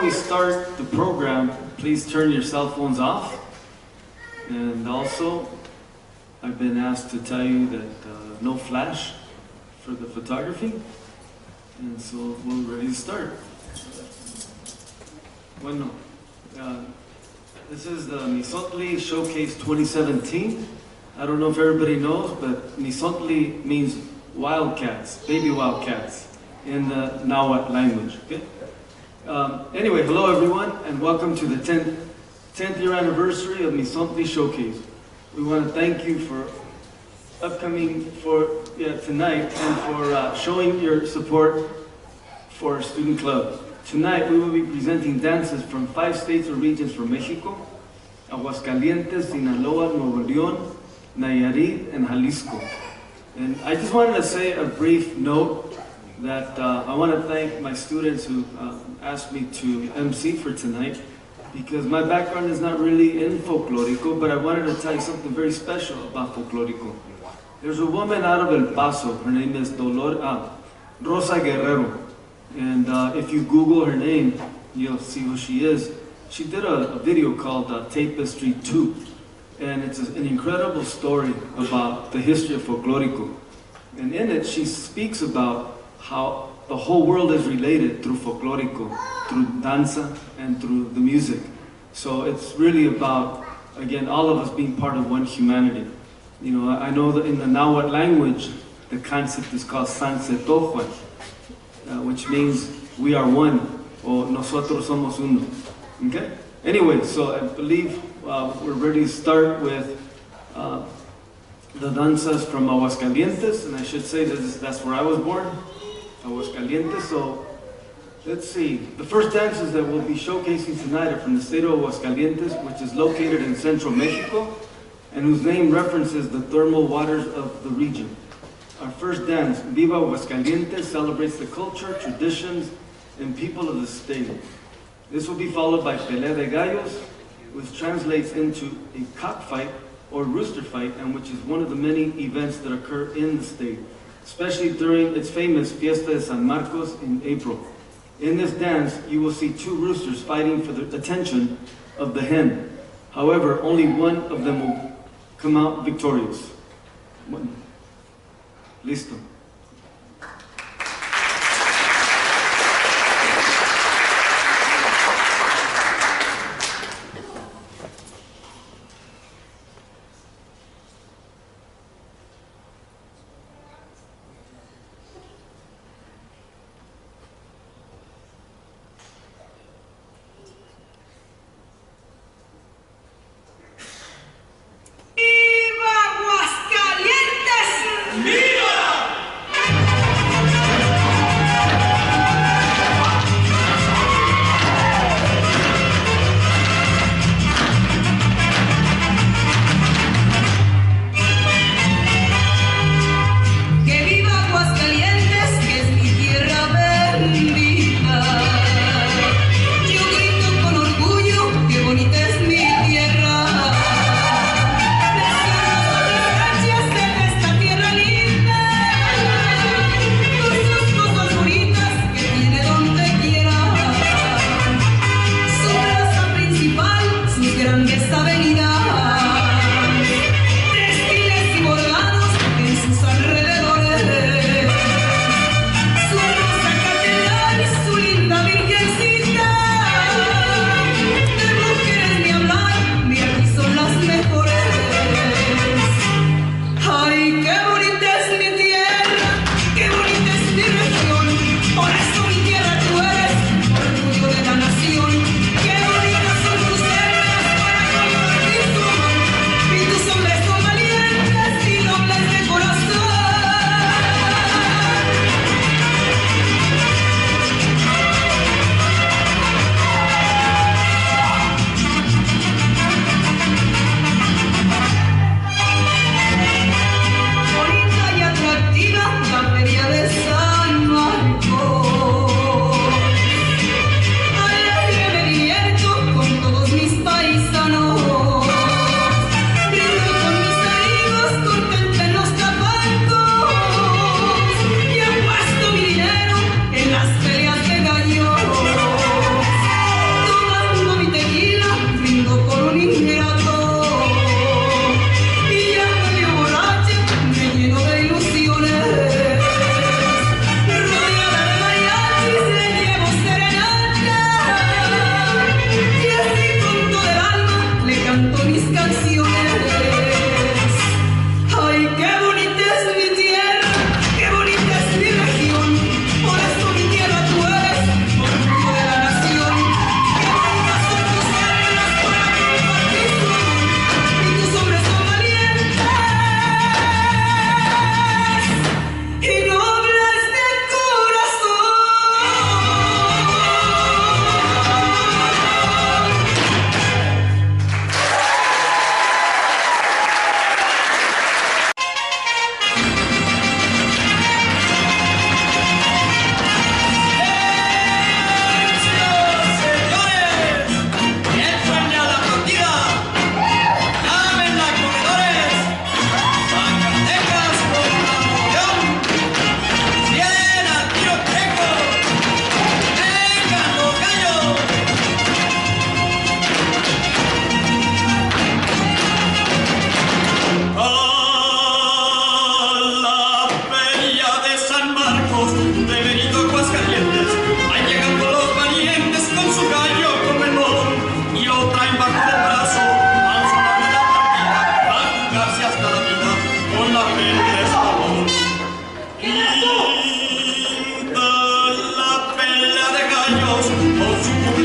we start the program, please turn your cell phones off. And also, I've been asked to tell you that no flash for the photography. And so we're ready to start. Bueno, this is the Miztontli Showcase 2017. I don't know if everybody knows, but Miztontli means wildcats, baby wildcats, in the Nahuatl language. Okay? Anyway, hello everyone, and welcome to the 10th year anniversary of Miztontli Showcase. We want to thank you for upcoming tonight and for showing your support for our student club. Tonight we will be presenting dances from 5 states or regions from Mexico: Aguascalientes, Sinaloa, Nuevo León, Nayarit, and Jalisco. And I just wanted to say a brief note that I want to thank my students who asked me to MC for tonight, because my background is not really in Folklorico, but I wanted to tell you something very special about Folklorico. There's a woman out of El Paso, her name is Rosa Guerrero, and if you Google her name, you'll see who she is. She did a video called Tapestry 2, and it's an incredible story about the history of Folklorico. And in it, she speaks about how the whole world is related through Folklorico, through danza, and through the music. So it's really about, again, all of us being part of one humanity. You know, I know that in the Nahuatl language, the concept is called Sansetojuan, which means we are one, or nosotros somos uno. Okay? Anyway, so I believe we're ready to start with the danzas from Aguascalientes, and I should say that's where I was born, Aguascalientes. So let's see. The first dances that we'll be showcasing tonight are from the state of Aguascalientes, which is located in central Mexico, and whose name references the thermal waters of the region. Our first dance, Viva Aguascalientes, celebrates the culture, traditions, and people of the state. This will be followed by Pelea de Gallos, which translates into a cockfight or rooster fight, and which is one of the many events that occur in the state, especially during its famous Fiesta de San Marcos in April. In this dance, you will see 2 roosters fighting for the attention of the hen. However, only one of them will come out victorious. Listo. ¡Viva Aguascalientes! ¡Viva!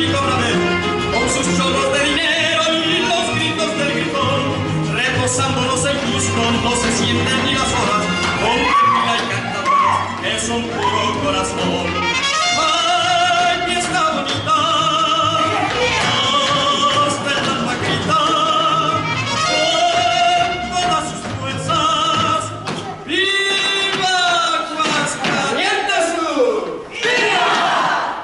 bonito bravero, con sus chorros de dinero y los gritos del gritón, reposándonos el gusto, no se sienten ni las horas, con tequila y cantadoras, es un puro corazón. ¡Ay, fiesta bonita! Hasta el alma grita, con todas sus fuerzas, ¡viva Aguascalientes Sur! ¡Viva!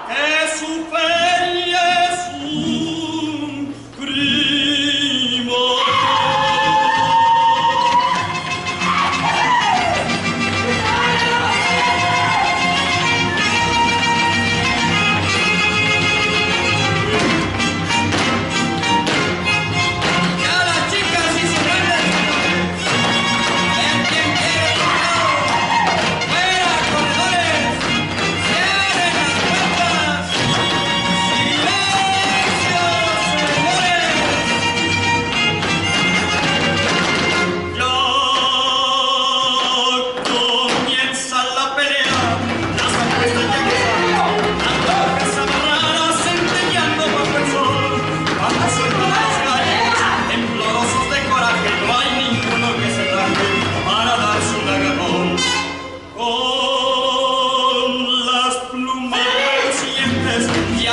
Que su feria es un primo.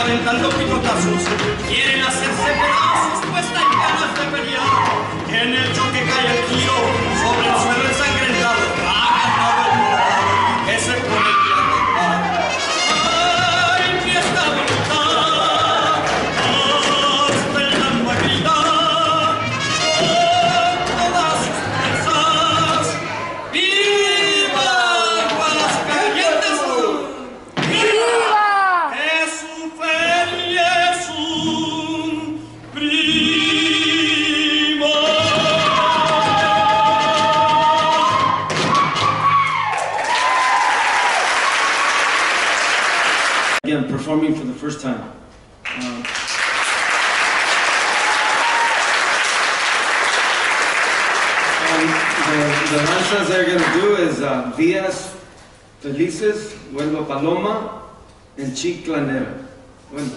Aventando picotazos, quieren hacerse pedazos, pues hay ganas de pelear. En el choque cae el tiro, sobre el suelo ensangrentado, ha ganado el morado, que se pone el a tocar. ¡Ay, fiesta bonita! Hasta el alma grita, con todas sus fuerzas, ¡viva Aguascalientes Sur! Again, performing for the first time. And the danzas they're going to do is Días Felices, Vuelva Paloma, and Chiclanera. Bueno.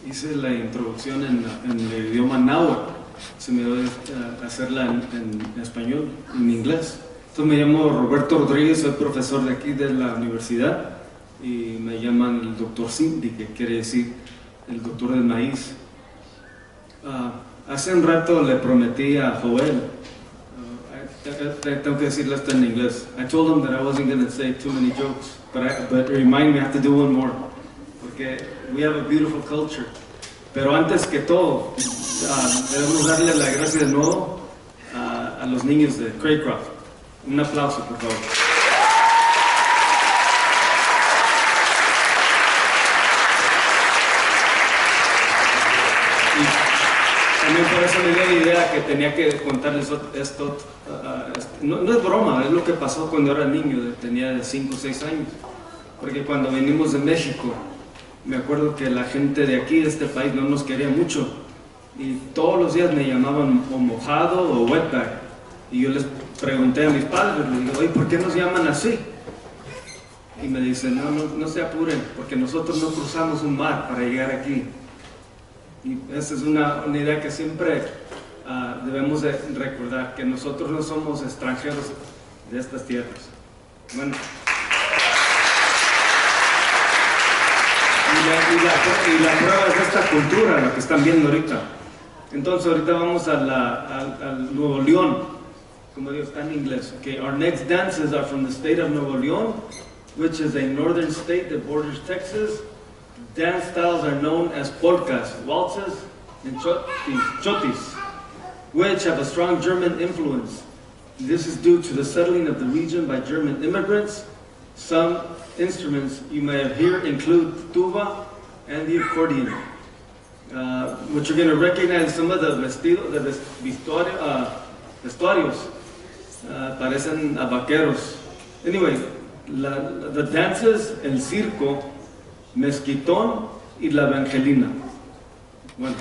hice la introducción en el idioma náhuatl. Se me dio hacerla en español, en inglés. Entonces me llamo Roberto Rodríguez, soy profesor de aquí de la universidad y me llaman el doctor Cindy, que quiere decir el doctor del maíz. Hace un rato le prometí a Joel, tengo que decirle esto en inglés. I told him that I wasn't going to say too many jokes, but remind me I have to do one more, porque we have a beautiful culture. Pero antes que todo, debemos darle la gracia de nuevo a los niños de Craycroft. Un aplauso, por favor. Y también por eso me dio la idea que tenía que contarles esto. No es broma, es lo que pasó cuando era niño, tenía 5 o 6 años. Porque cuando venimos de México, me acuerdo que la gente de aquí, de este país, no nos quería mucho. Y todos los días me llamaban o mojado o wetback. Y yo les pregunté a mis padres, les digo, oye, ¿por qué nos llaman así? Y me dicen, no se apuren, porque nosotros no cruzamos un mar para llegar aquí. Y esa es una idea que siempre debemos de recordar, que nosotros no somos extranjeros de estas tierras. Bueno. Y la prueba es esta cultura, la que están viendo ahorita. Entonces ahorita vamos al Nuevo León, como digo, está en inglés. Okay, our next dances are from the state of Nuevo León, which is a northern state that borders Texas. Dance styles are known as polkas, waltzes, and chotis, which have a strong German influence. This is due to the settling of the region by German immigrants. Some instruments you may hear include tuba and the accordion, which you're going to recognize. Some of the vestuarios parecen a vaqueros. Anyway, the dances, el circo, mezquitón y la evangelina. Bueno.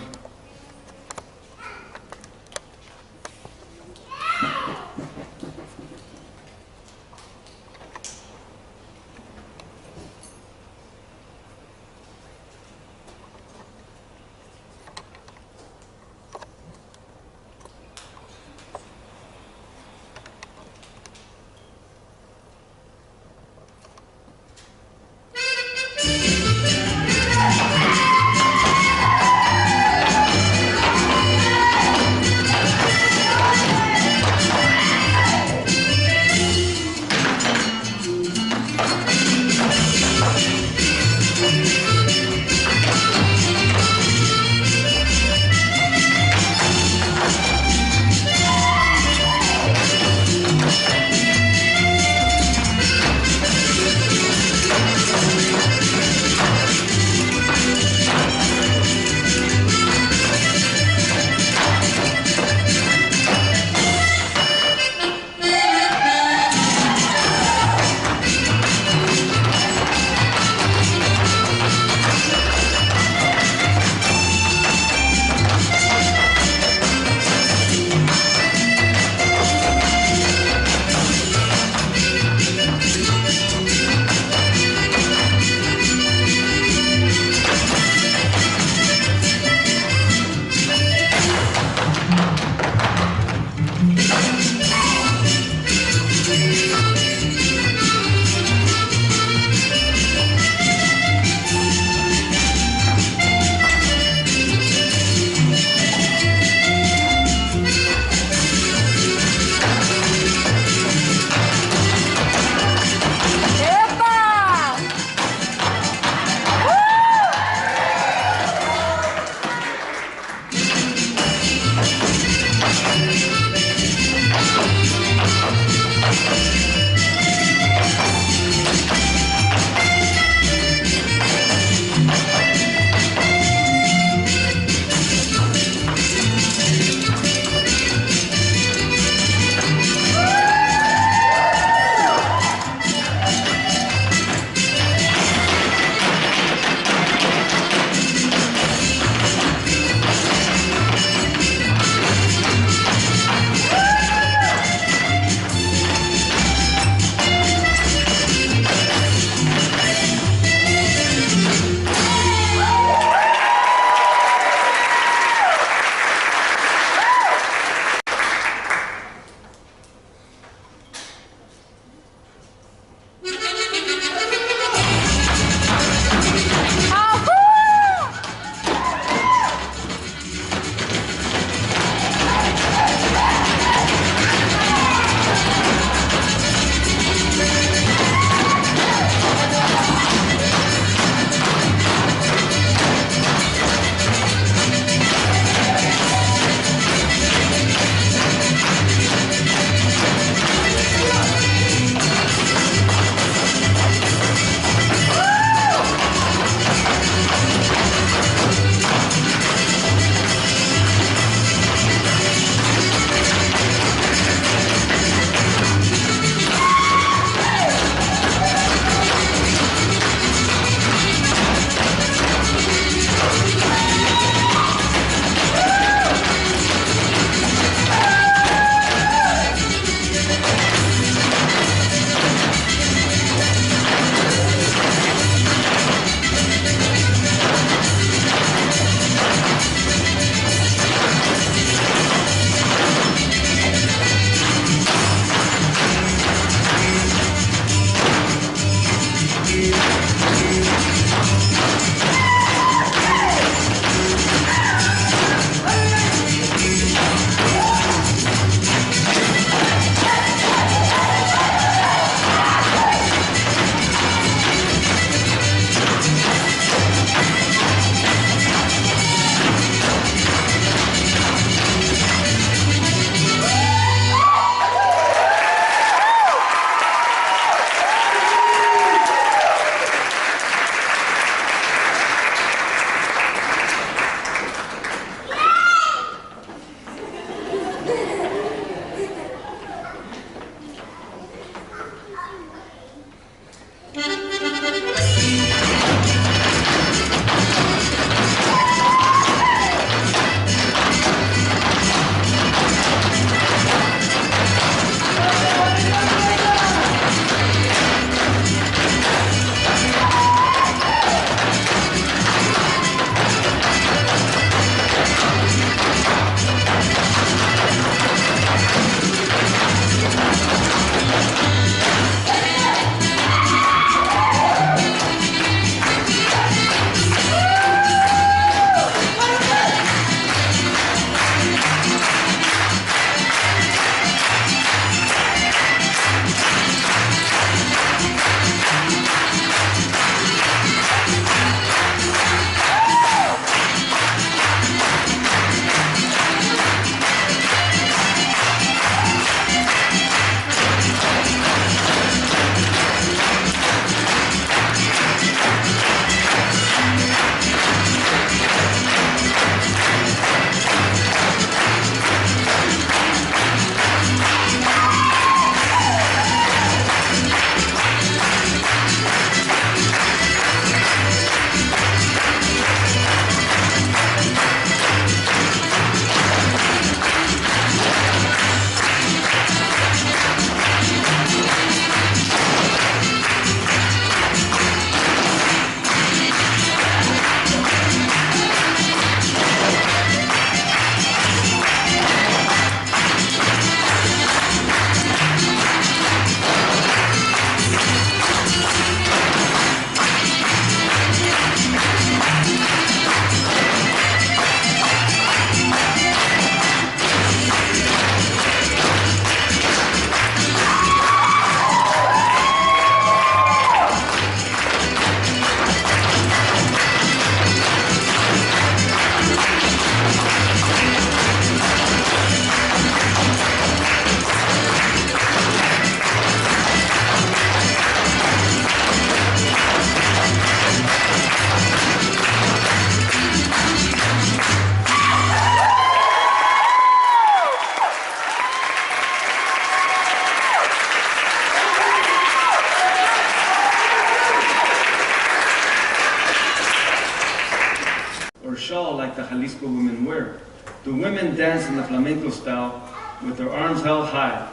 shawl like the Jalisco women wear. The women dance in the flamenco style with their arms held high,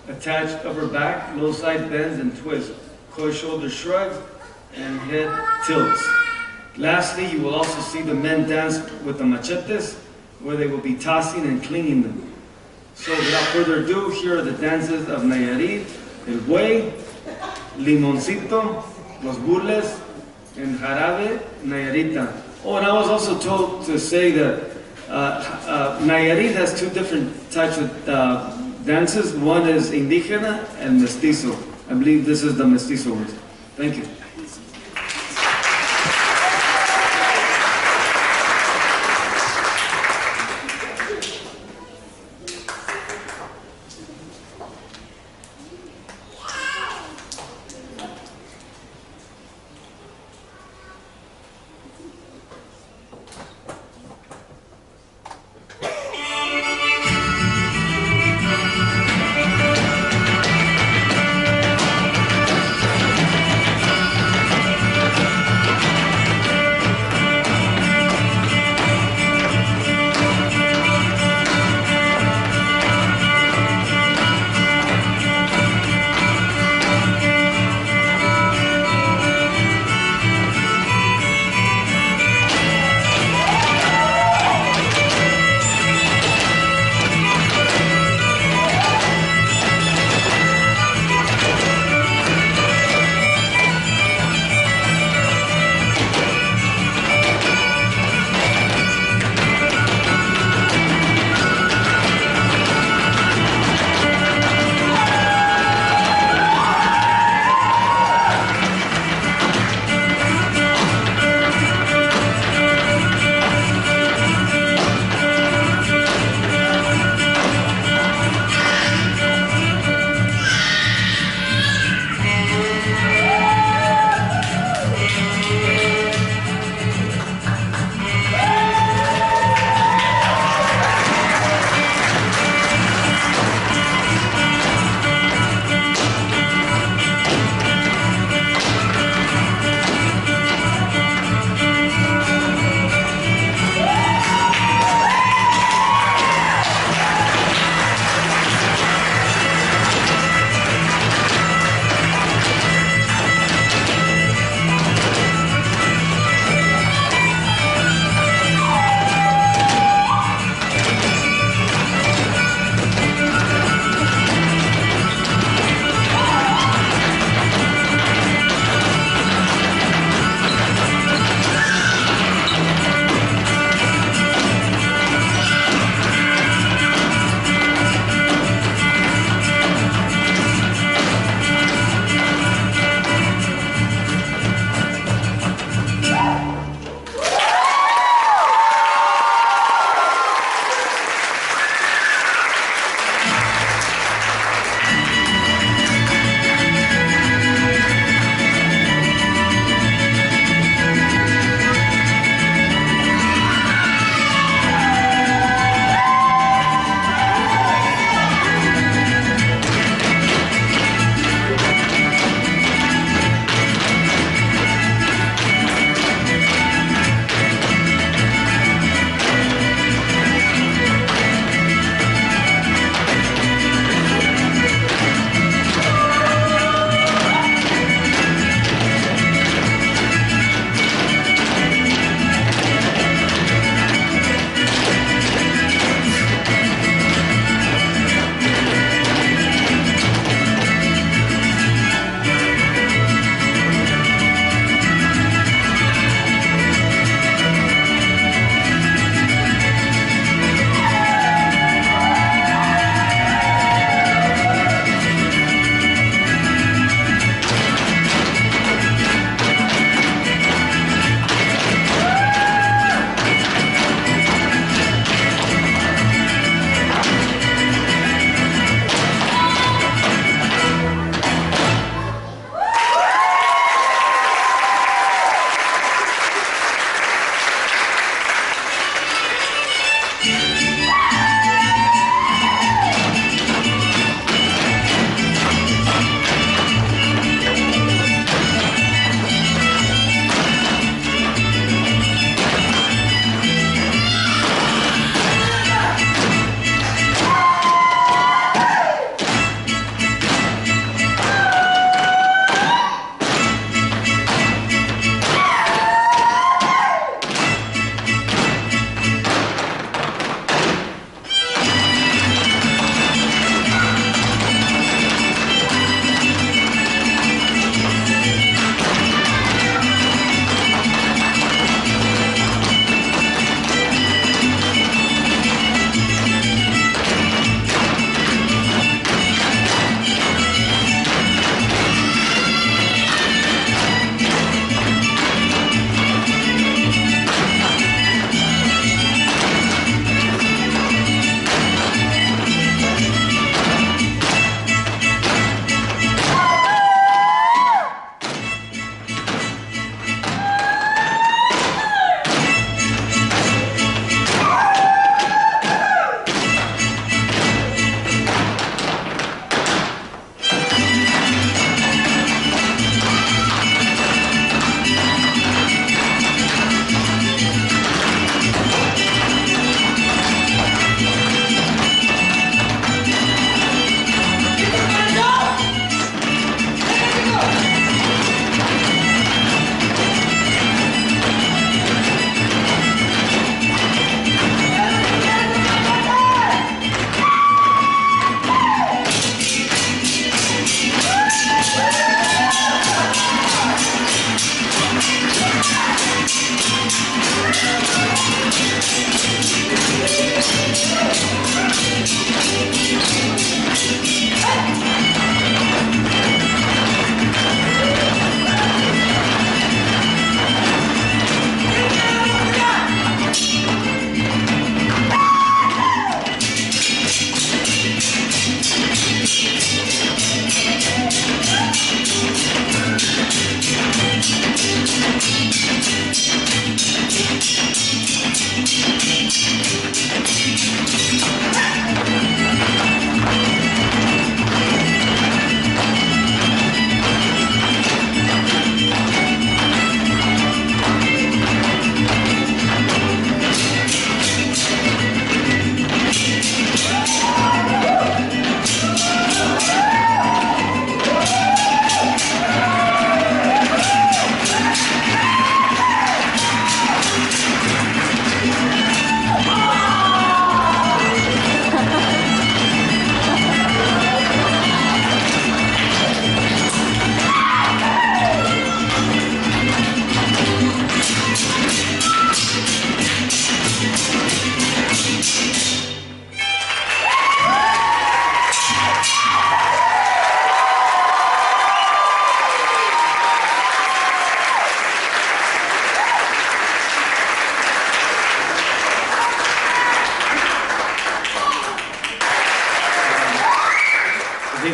attached upper back, low side bends and twists, cross shoulder shrugs, and head tilts. Lastly, you will also see the men dance with the machetes, where they will be tossing and clinging them. So without further ado, here are the dances of Nayarit, El Buey, Limoncito, Los Burles, and Jarabe Nayarita. Oh, and I was also told to say that Nayarit has two different types of dances. One is indígena and mestizo. I believe this is the mestizo one. Thank you.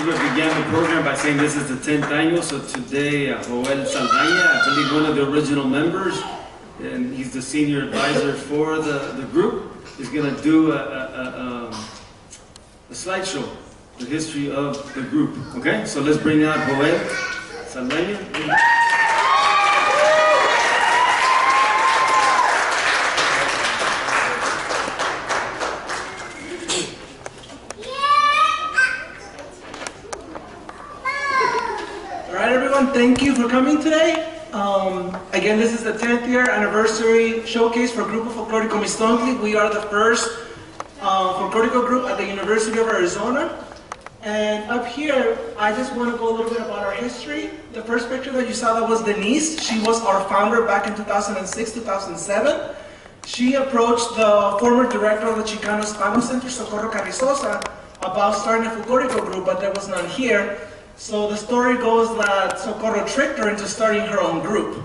we began the program by saying this is the 10th annual, so today Joel Saldaña, I believe one of the original members, and he's the senior advisor for the group, is going to do a slideshow, the history of the group. Okay, so let's bring out Joel Saldaña. Thank you for coming today. Again, this is the 10th year anniversary showcase for Grupo Folklorico Miztontli. We are the first folklorico group at the University of Arizona. And up here, I just want to go a little bit about our history. The first picture that you saw, that was Denise. She was our founder back in 2006, 2007. She approached the former director of the Chicano Hispano Center, Socorro Carrizosa, about starting a folklorico group, but there was none here. So the story goes that Socorro tricked her into starting her own group.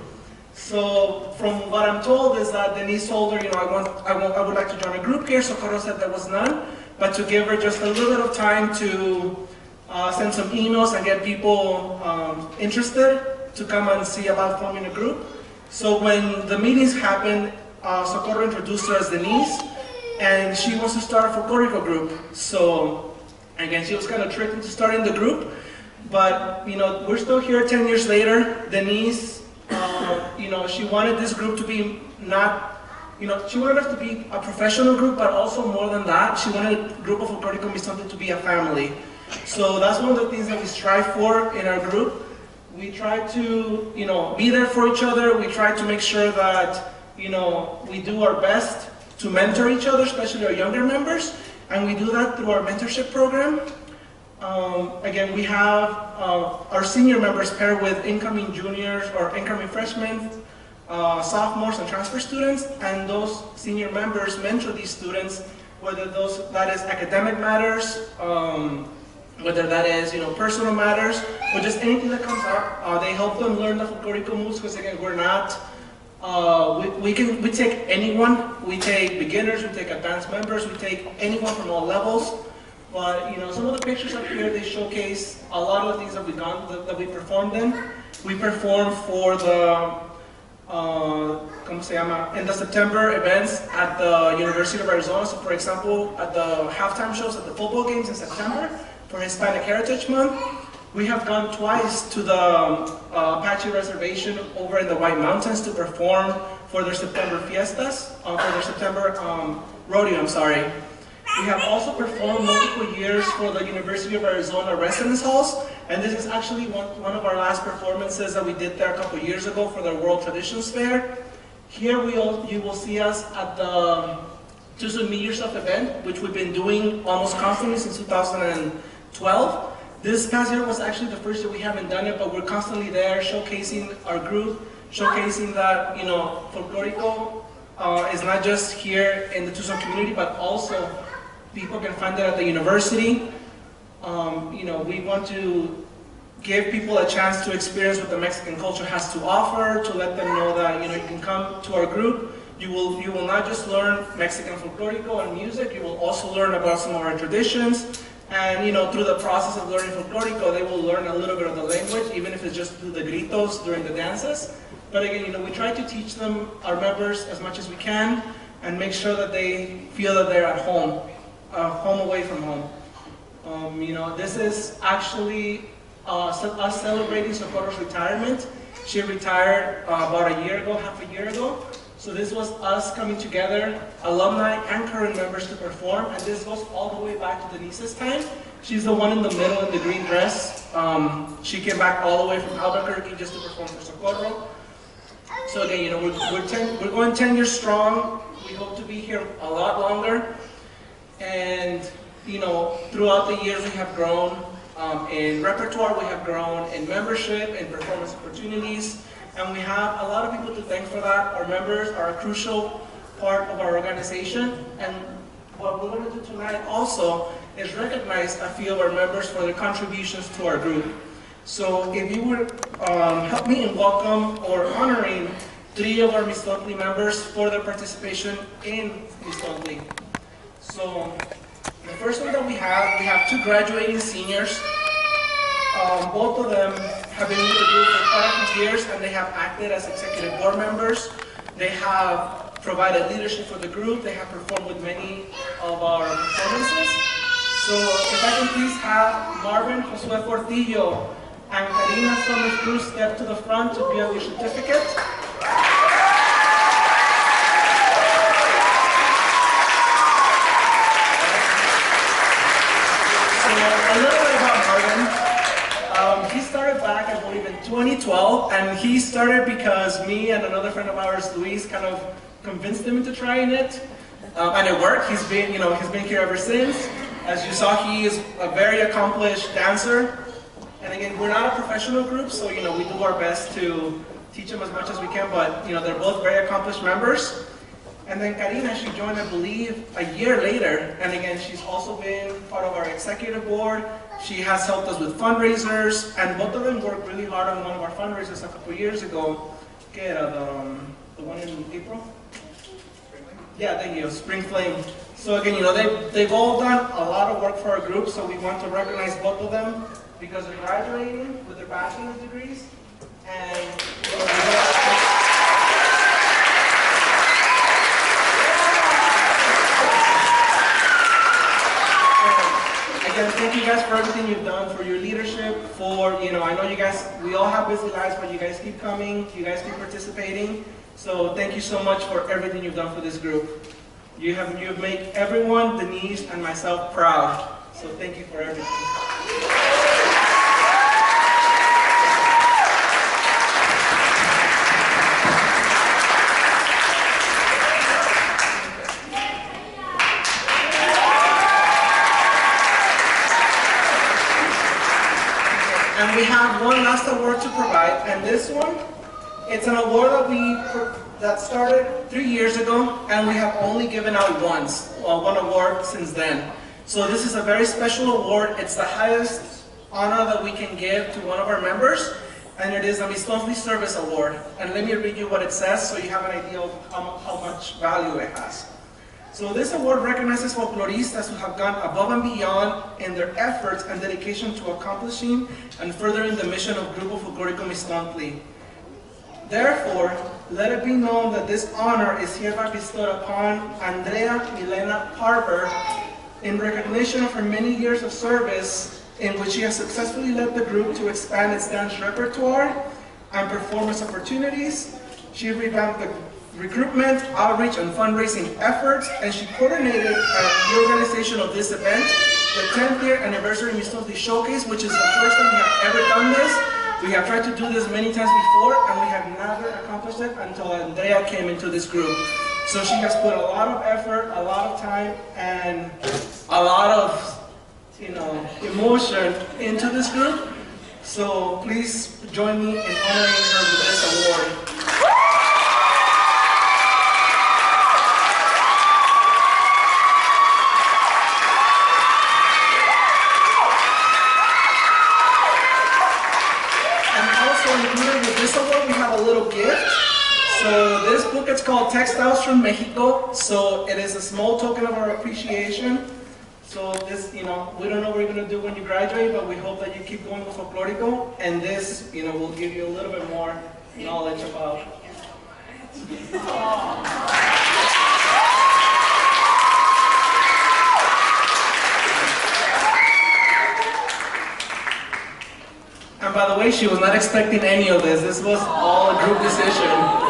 So from what I'm told is that Denise told her, I would like to join a group here. Socorro said there was none, but to give her just a little bit of time to send some emails and get people interested to come and see about forming a group. So when the meetings happened, Socorro introduced her as Denise, and she wants to start a folklorico group. So again, she was kind of tricked into starting the group. But, we're still here 10 years later. Denise, she wanted this group to be she wanted us to be a professional group, but also more than that, she wanted Grupo Folklorico Miztontli to be a family. So that's one of the things that we strive for in our group. We try to, be there for each other. We try to make sure that, we do our best to mentor each other, especially our younger members. And we do that through our mentorship program. Again, we have our senior members paired with incoming juniors or incoming freshmen, sophomores and transfer students, and those senior members mentor these students, whether that is academic matters, whether that is personal matters, or just anything that comes up. They help them learn the folklorico moves, because again, we're not, we take anyone. We take beginners, we take advanced members, we take anyone from all levels. But some of the pictures up here, they showcase a lot of the things that we've done, that we performed in. We performed for the, in the September events at the University of Arizona. So for example, at the halftime shows at the football games in September for Hispanic Heritage Month. We have gone twice to the Apache Reservation over in the White Mountains to perform for their September fiestas, for their September rodeo, I'm sorry. We have also performed multiple years for the University of Arizona residence halls, and this is actually one of our last performances that we did there a couple years ago for the World Traditions Fair. Here you will see us at the Tuesday Meet Yourself event, which we've been doing almost constantly since 2012. This past year was actually the first year we haven't done it, but we're constantly there showcasing our group, showcasing that folklorico is not just here in the Tucson community, but also people can find it at the university. We want to give people a chance to experience what the Mexican culture has to offer, to let them know that you can come to our group. You will not just learn Mexican folklorico and music, you will also learn about some of our traditions. And through the process of learning folklorico, they will learn a little bit of the language, even if it's just through the gritos during the dances. But again, we try to teach them, our members, as much as we can, and make sure that they feel that they're at home. Home away from home. This is actually us celebrating Socorro's retirement. She retired about a year ago, half a year ago. So this was us coming together, alumni and current members, to perform. And this goes all the way back to Denise's time. She's the one in the middle in the green dress. She came back all the way from Albuquerque just to perform for Socorro. So again, we're going 10 years strong. We hope to be here a lot longer. And throughout the years we have grown in repertoire, we have grown in membership and performance opportunities, and we have a lot of people to thank for that. Our members are a crucial part of our organization, and what we're going to do tonight also is recognize a few of our members for their contributions to our group. So if you would help me in welcome or honoring 3 of our Miztontli members for their participation in Miztontli. So the first one that we have 2 graduating seniors. both of them have been with the group for quite a few years, and they have acted as executive board members. They have provided leadership for the group. They have performed with many of our performances. So if I can please have Marvin Josue Portillo and Karina Summers Cruz step to the front to give your certificate. A little bit about Marvin. He started back, I believe, in 2012, and he started because me and another friend of ours, Luis, kind of convinced him into trying it, and it worked. He's been here ever since. As you saw, he is a very accomplished dancer, and again, we're not a professional group, so we do our best to teach him as much as we can. But they're both very accomplished members. And then Karina, she joined, I believe, a year later. And again, she's also been part of our executive board. She has helped us with fundraisers, and both of them worked really hard on one of our fundraisers a couple years ago. Que era the one in April? Yeah, thank you, Spring Flame. So again, they've all done a lot of work for our group, so we want to recognize both of them because they're graduating with their bachelor's degrees. And again, thank you guys for everything you've done, for your leadership, for, I know you guys, we all have busy lives, but you guys keep coming, you guys keep participating. So thank you so much for everything you've done for this group. You have made everyone, Denise, and myself proud. So thank you for everything. And we have one last award to provide, and this one, it's an award that started 3 years ago, and we have only given out one award since then. So this is a very special award. It's the highest honor that we can give to one of our members, and it is a Miztontli Service Award. And let me read you what it says so you have an idea of how much value it has. So this award recognizes folkloristas who have gone above and beyond in their efforts and dedication to accomplishing and furthering the mission of Grupo Folklorico Miztontli. Therefore, let it be known that this honor is hereby bestowed upon Andrea Milena Parver in recognition of her many years of service in which she has successfully led the group to expand its dance repertoire and performance opportunities. She revamped the recruitment, outreach, and fundraising efforts, and she coordinated the organization of this event, the 10th year anniversary Miztontli Showcase, which is the first time we have ever done this. We have tried to do this many times before, and we have never accomplished it until Andrea came into this group. So she has put a lot of effort, a lot of time, and a lot of emotion into this group. So please join me in honoring her with this award. So this book, it's called Textiles from Mexico. So it is a small token of our appreciation. So this, we don't know what we're going to do when you graduate, but we hope that you keep going with Folklorico. And this, will give you a little bit more knowledge about. And by the way, she was not expecting any of this. This was all a group decision.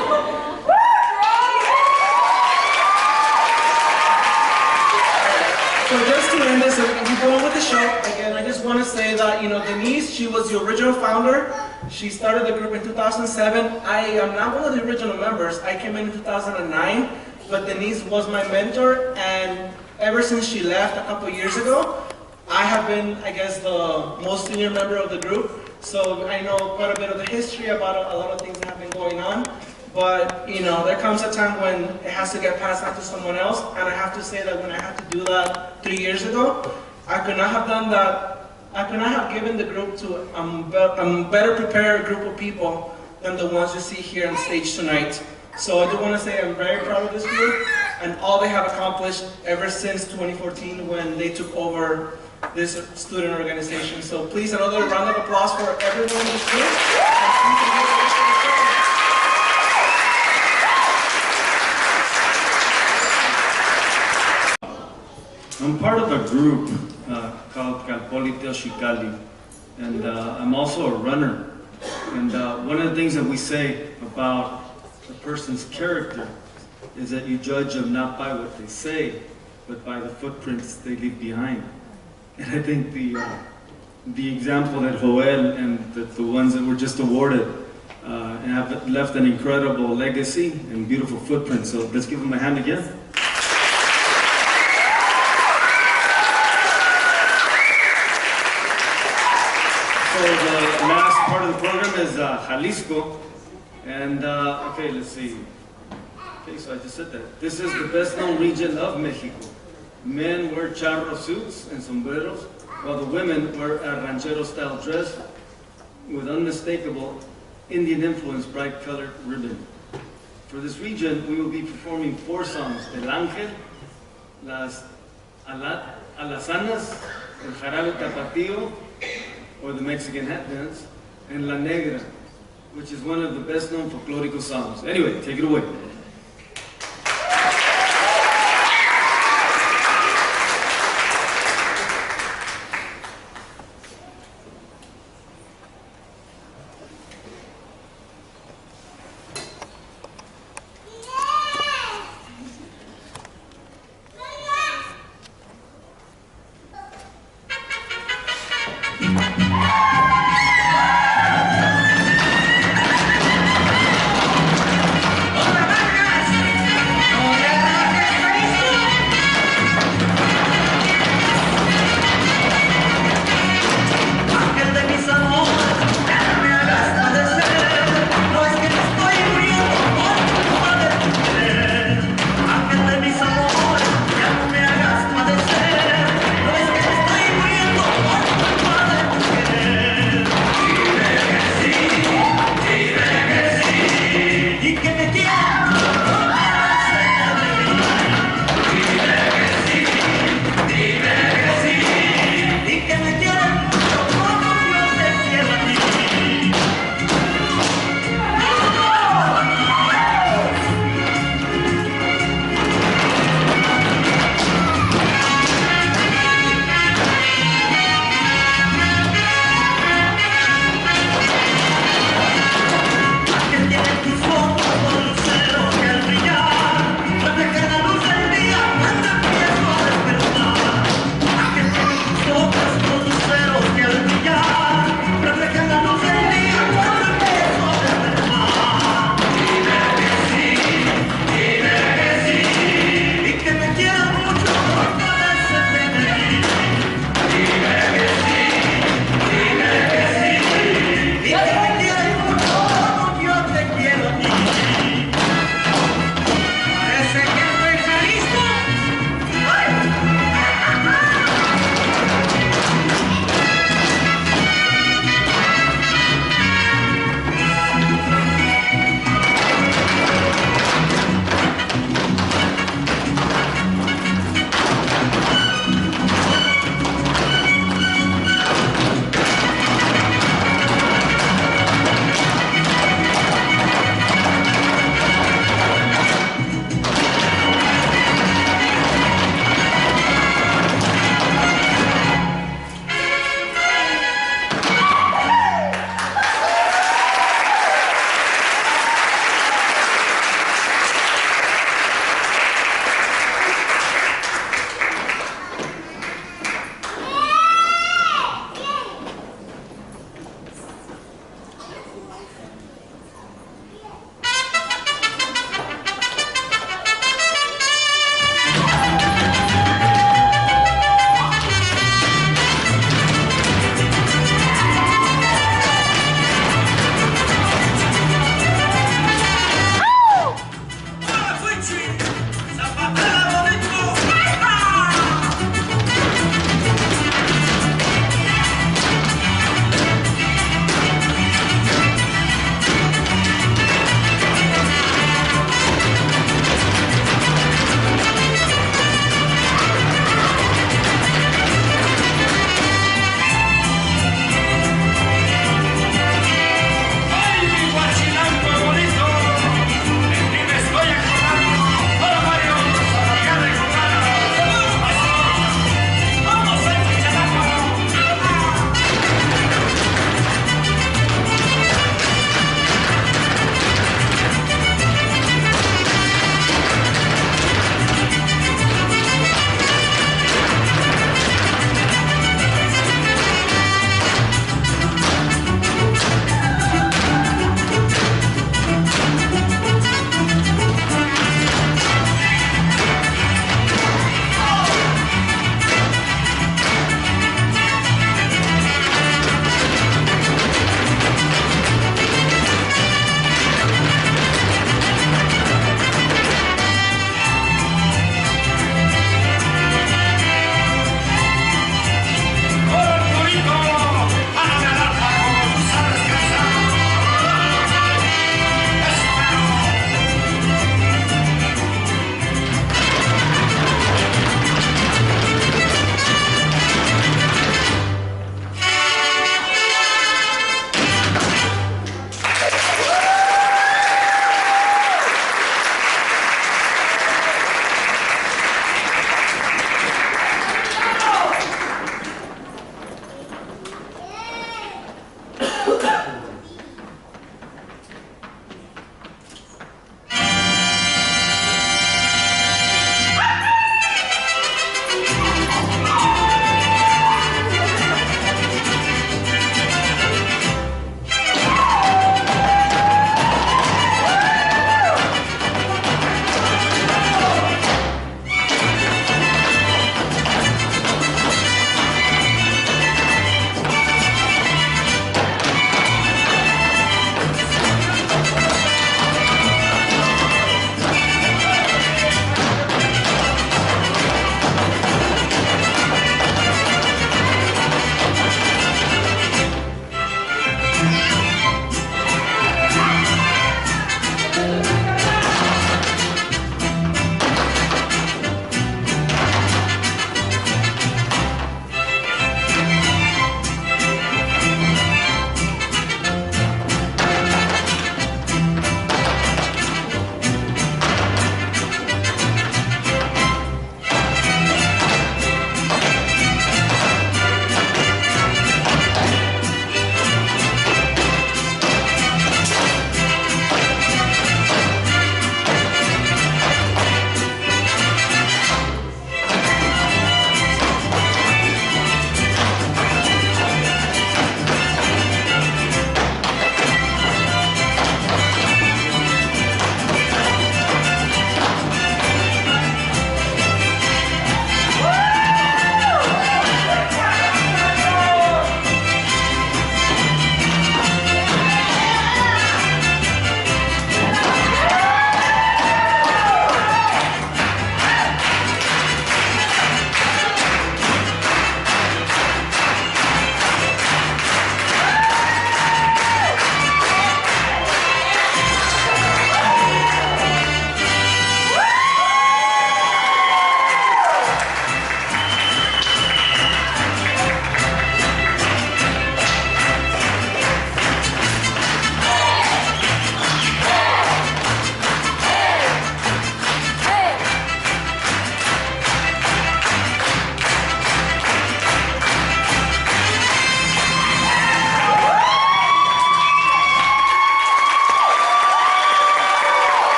So just to end this, if we go on with the show, again, I just want to say that, Denise, she was the original founder. She started the group in 2007. I am not one of the original members. I came in 2009, but Denise was my mentor, and ever since she left a couple years ago, I have been, I guess, the most senior member of the group. So I know quite a bit of the history about a lot of things that have been going on. But, there comes a time when it has to get passed on to someone else. And I have to say that when I had to do that 3 years ago, I could not have done that. I could not have given the group to a better prepared group of people than the ones you see here on stage tonight. So I do want to say I'm very proud of this group. and all they have accomplished ever since 2014 when they took over this student organization. So please, another round of applause for everyone in this group. I'm part of a group called Calpoliteo Xicali, and I'm also a runner. And one of the things that we say about a person's character is that you judge them not by what they say, but by the footprints they leave behind. And I think the example that Joel and the ones that were just awarded have left an incredible legacy and beautiful footprint. So let's give them a hand again. So the last part of the program is Jalisco. And okay, let's see. Okay, so I just said that. This is the best known region of Mexico. Men wear charro suits and sombreros, while the women wear a ranchero style dress with unmistakable Indian influence bright colored ribbon. For this region, we will be performing 4 songs: El Ángel, Las Alazanas, El Jarabe Tapatío, or the Mexican hat dance, and La Negra, which is one of the best known folklorico songs. Anyway, take it away.